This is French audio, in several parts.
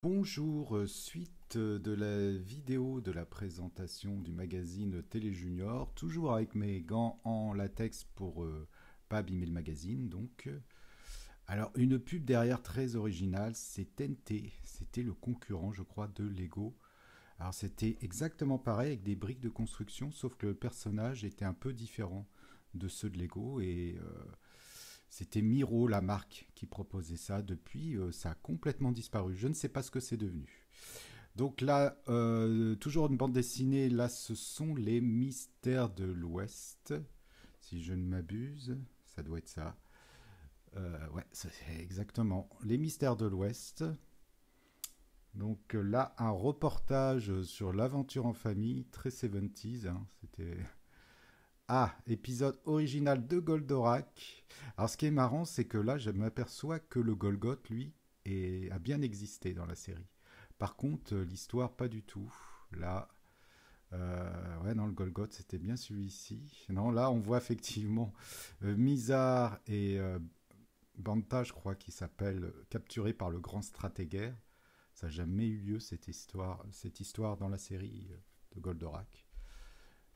Bonjour, suite de la vidéo de la présentation du magazine Télé Junior, toujours avec mes gants en latex pour pas abîmer le magazine. Alors une pub derrière très originale, c'est TNT, c'était le concurrent, je crois, de Lego. Alors c'était exactement pareil avec des briques de construction, sauf que le personnage était un peu différent de ceux de Lego et c'était Miro, la marque, qui proposait ça. Depuis, ça a complètement disparu. Je ne sais pas ce que c'est devenu. Donc là, toujours une bande dessinée. Là, ce sont les Mystères de l'Ouest. Si je ne m'abuse, ça doit être ça. Ouais, c'est exactement. Les Mystères de l'Ouest. Donc là, un reportage sur l'aventure en famille, très 70s. Hein. C'était épisode original de Goldorak. Alors, ce qui est marrant, c'est que là, je m'aperçois que le Golgoth, lui, a bien existé dans la série. Par contre, l'histoire, pas du tout. Là, ouais, non, le Golgoth, c'était bien celui-ci. Non, là, on voit effectivement Mizar et Banta, je crois, qui s'appelle capturés par le grand stratégaire. Ça n'a jamais eu lieu, cette histoire dans la série de Goldorak.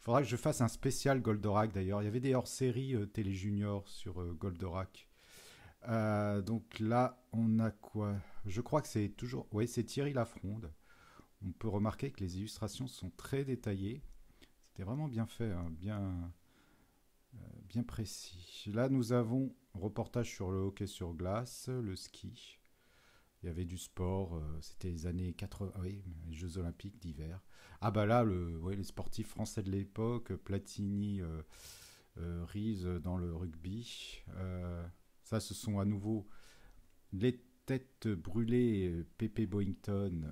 Faudra que je fasse un spécial Goldorak d'ailleurs. Il y avait des hors-séries Télé Junior sur Goldorak. Donc là, on a quoi? Je crois que c'est toujours. Oui, c'est Thierry Lafronde. On peut remarquer que les illustrations sont très détaillées. C'était vraiment bien fait, hein, bien précis. Là, nous avons un reportage sur le hockey sur glace, le ski. Il y avait du sport, c'était les années 80, oui, les Jeux Olympiques d'hiver. Ah bah là, ouais, les sportifs français de l'époque, Platini, Rize dans le rugby. Ça, ce sont à nouveau les têtes brûlées, Pépé Boyington,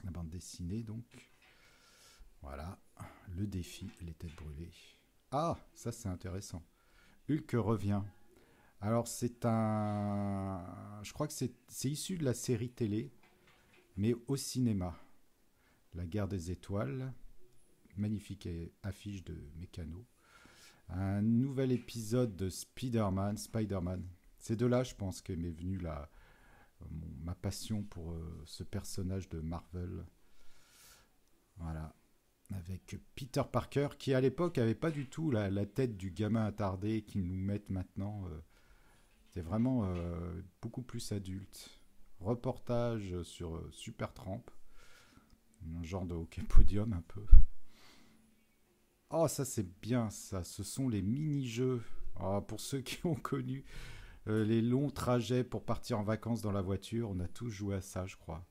la bande dessinée donc. Voilà, le défi, les têtes brûlées. Ah, ça c'est intéressant. Hulk revient. Alors c'est un... Je crois que c'est issu de la série télé, mais au cinéma. La guerre des étoiles, magnifique affiche de Mécano. Un nouvel épisode de Spider-Man. C'est de là, je pense, que m'est venue ma passion pour ce personnage de Marvel. Voilà. Avec Peter Parker, qui à l'époque avait pas du tout la tête du gamin attardé qu'ils nous mettent maintenant. C'était vraiment beaucoup plus adulte. Reportage sur Supertramp, un genre de hockey podium un peu. Oh, ça c'est bien ça, ce sont les mini-jeux. Oh, pour ceux qui ont connu les longs trajets pour partir en vacances dans la voiture, on a tous joué à ça, je crois.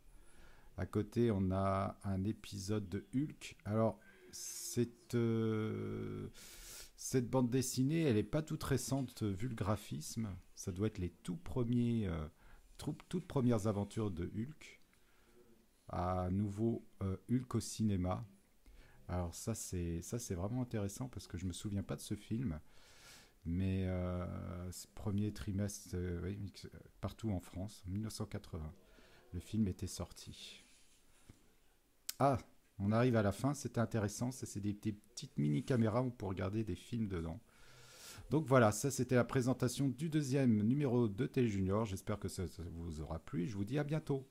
À côté, on a un épisode de Hulk. Alors, cette bande dessinée, elle n'est pas toute récente vu le graphisme. Ça doit être les toutes premières aventures de Hulk. À nouveau, Hulk au cinéma. Alors ça c'est vraiment intéressant parce que je me souviens pas de ce film, mais ce premier trimestre, oui, partout en France, en 1980, le film était sorti. Ah, on arrive à la fin, c'était intéressant, ça c'est des petites mini caméras où on peut regarder des films dedans. Donc voilà, ça c'était la présentation du deuxième numéro de Télé Junior. J'espère que ça vous aura plu. Je vous dis à bientôt.